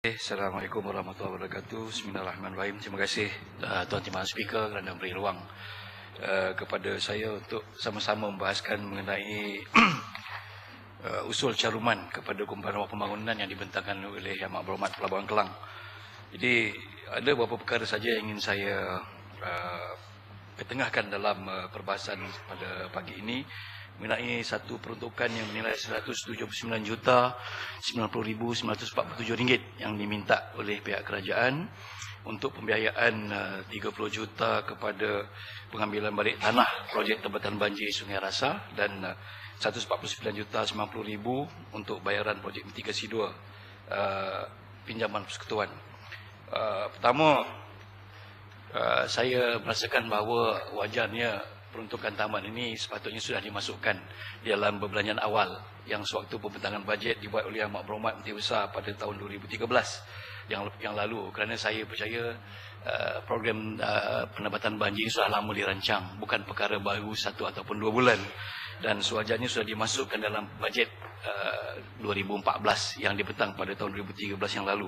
Assalamualaikum warahmatullahi wabarakatuh. Bismillahirrahmanirrahim. Terima kasih Tuan Timbalan Speaker kerana beri ruang kepada saya untuk sama-sama membahaskan mengenai usul caruman kepada Kumpulan Awak Pembangunan yang dibentangkan oleh Yang Amat Berhormat Pelabuhan Kelang. Jadi ada beberapa perkara saja yang ingin saya ketengahkan dalam perbahasan pada pagi ini mengenai satu peruntukan yang bernilai RM179,90,947 yang diminta oleh pihak kerajaan untuk pembiayaan 30 juta kepada pengambilan balik tanah projek Tempatan Banjir Sungai Rasa dan 149,90,000 untuk bayaran projek mitigasi 2 pinjaman persekutuan. Pertama, saya merasakan bahawa wajarnya peruntukan taman ini sepatutnya sudah dimasukkan di dalam perbelanjaan awal yang sewaktu pembentangan bajet dibuat oleh Yang Amat Berhormat Menteri Besar pada tahun 2013 yang lalu, kerana saya percaya program penambatan banjir sudah lama dirancang, bukan perkara baru 1 ataupun 2 bulan, dan sewajarnya sudah dimasukkan dalam bajet 2014 yang dibentang pada tahun 2013 yang lalu.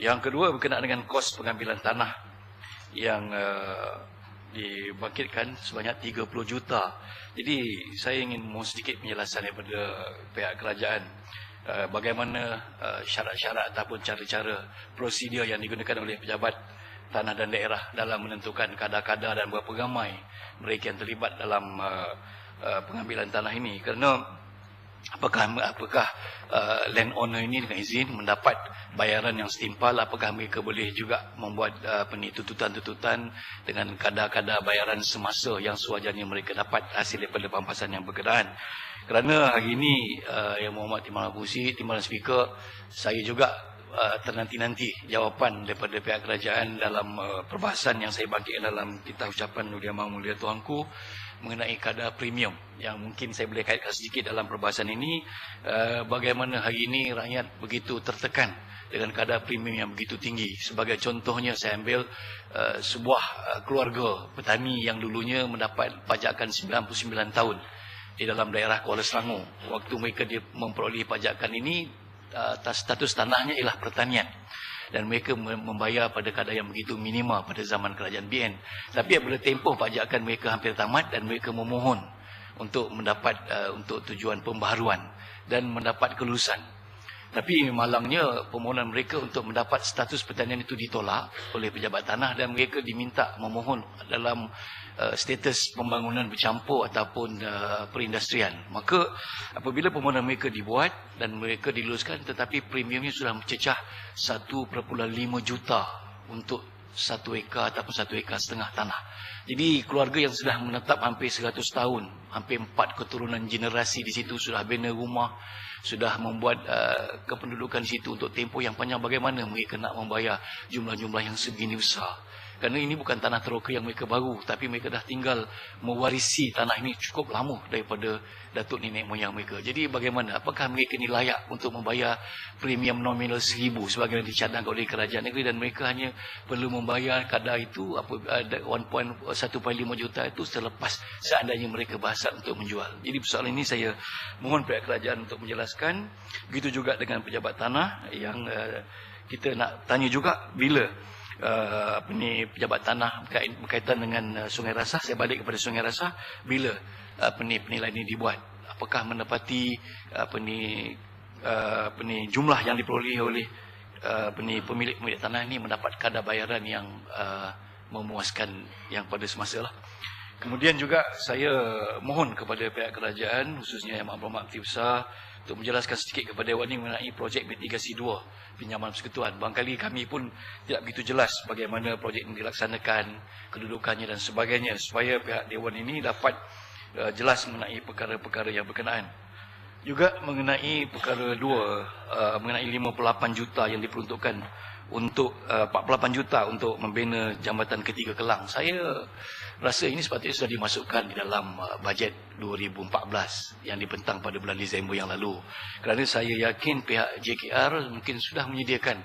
Yang kedua berkenaan dengan kos pengambilan tanah yang dibangkitkan sebanyak 30 juta. Jadi saya ingin mohon sedikit penjelasan daripada pihak kerajaan bagaimana syarat-syarat ataupun cara-cara prosedur yang digunakan oleh pejabat tanah dan daerah dalam menentukan kadar-kadar dan berapa ramai mereka yang terlibat dalam pengambilan tanah ini. Kerana apakah landowner ini dengan izin mendapat bayaran yang setimpal, apakah mereka boleh juga membuat tuntutan-tuntutan dengan kadar-kadar bayaran semasa yang sewajarnya mereka dapat hasil daripada pampasan yang berkenaan. Kerana hari ini Yang Berhormat Timbalan Speaker, saya juga ternanti-nanti jawapan daripada pihak kerajaan dalam perbahasan yang saya bangkitkan dalam titah ucapan Yang Maha Mulia Tuanku mengenai kadar premium yang mungkin saya boleh kaitkan sedikit dalam perbahasan ini. Bagaimana hari ini rakyat begitu tertekan dengan kadar premium yang begitu tinggi. Sebagai contohnya saya ambil sebuah keluarga petani yang dulunya mendapat pajakan 99 tahun di dalam daerah Kuala Selangor. Waktu mereka memperoleh pajakan ini, status tanahnya ialah pertanian, dan mereka membayar pada kadar yang begitu minima pada zaman kerajaan BN. Tapi apabila tempoh pajakan mereka hampir tamat dan mereka memohon untuk mendapat untuk tujuan pembaharuan dan mendapat kelulusan. Tapi malangnya permohonan mereka untuk mendapat status pertanian itu ditolak oleh pejabat tanah dan mereka diminta memohon dalam status pembangunan bercampur ataupun perindustrian. Maka apabila permohonan mereka dibuat dan mereka diluluskan, tetapi premiumnya sudah mencecah 1.5 juta untuk 1 ekar ataupun 1,5 ekar tanah. Jadi keluarga yang sudah menetap hampir 100 tahun, hampir 4 keturunan generasi di situ, sudah bina rumah, sudah membuat kependudukan di situ untuk tempoh yang panjang, bagaimana mereka nak membayar jumlah-jumlah yang segini besar? Kerana ini bukan tanah teroka yang mereka baru, tapi mereka dah tinggal mewarisi tanah ini cukup lama daripada datuk nenek moyang mereka. Jadi bagaimana? Apakah mereka ini layak untuk membayar premium nominal 1,000 sebagaimana dicadangkan oleh kerajaan negeri, dan mereka hanya perlu membayar kadar itu 1.5 juta itu selepas seandainya mereka bahasa untuk menjual. Jadi persoalan ini saya mohon pihak kerajaan untuk menjelaskan. Begitu juga dengan pejabat tanah yang kita nak tanya juga, bila pejabat tanah berkaitan dengan Sungai Rasa, saya balik kepada Sungai Rasa, bila penilaian ini dibuat, apakah menepati jumlah yang diperoleh oleh pemilik tanah ini mendapat kadar bayaran yang memuaskan yang pada semasa lah. Kemudian juga saya mohon kepada pihak kerajaan, khususnya Yang Amat Berhormat Menteri Besar, untuk menjelaskan sedikit kepada Dewan ini mengenai projek mitigasi 2 pinjaman persekutuan. Barangkali kami pun tidak begitu jelas bagaimana projek ini dilaksanakan, kedudukannya dan sebagainya, supaya pihak Dewan ini dapat jelas mengenai perkara-perkara yang berkenaan. Juga mengenai perkara 2, mengenai 58 juta yang diperuntukkan untuk 48 juta untuk membina jambatan ketiga Kelang. Saya rasa ini sepatutnya sudah dimasukkan di dalam bajet 2014 yang dibentang pada bulan Disember yang lalu. Kerana saya yakin pihak JKR mungkin sudah menyediakan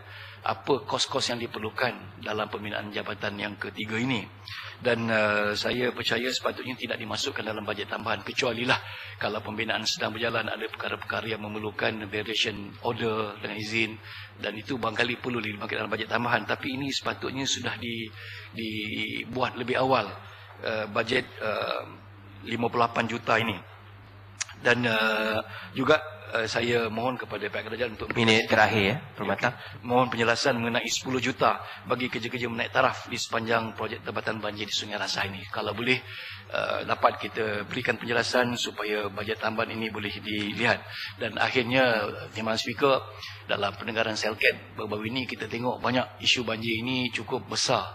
apa kos-kos yang diperlukan dalam pembinaan jabatan yang ketiga ini. Dan saya percaya sepatutnya tidak dimasukkan dalam bajet tambahan, kecuali lah kalau pembinaan sedang berjalan, ada perkara-perkara yang memerlukan variation order dengan izin, dan itu barangkali perlu dimasukkan dalam bajet tambahan. Tapi ini sepatutnya sudah dibuat lebih awal, bajet 58 juta ini. Dan juga saya mohon kepada pihak kerajaan untuk minit terakhir ya, Permata. Mohon penjelasan mengenai 10 juta bagi kerja-kerja menaik taraf di sepanjang projek Tempatan Banjir di Sungai Rasai ini. Kalau boleh dapat kita berikan penjelasan supaya bajet tambahan ini boleh dilihat. Dan akhirnya, Timbalan Speaker, dalam pendengaran Selket baru-baru ini kita tengok banyak isu banjir ini cukup besar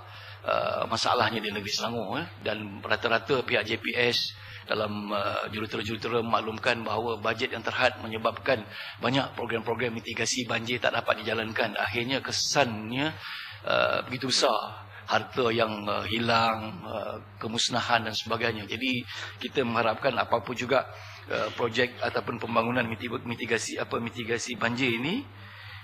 masalahnya di negeri Selangor, dan rata-rata pihak JPS dalam jurutera-jurutera memaklumkan bahawa bajet yang terhad menyebabkan banyak program-program mitigasi banjir tak dapat dijalankan. Akhirnya kesannya begitu besar, harta yang hilang, kemusnahan dan sebagainya. Jadi kita mengharapkan apapun juga projek ataupun pembangunan mitigasi banjir ini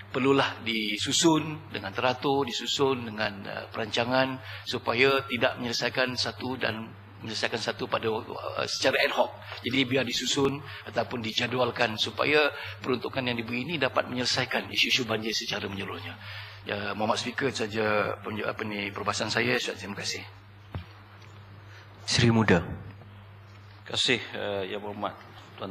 perlulah disusun dengan teratur, disusun dengan perancangan supaya tidak menyelesaikan satu pada secara ad hoc. Jadi biar disusun ataupun dijadualkan supaya peruntukan yang diberi ini dapat menyelesaikan isu-isu banjir secara menyeluruhnya. Ya, Mohd Speaker, saja perbahasan saya. Terima kasih. Seri Muda. Terima kasih, Yang Berhormat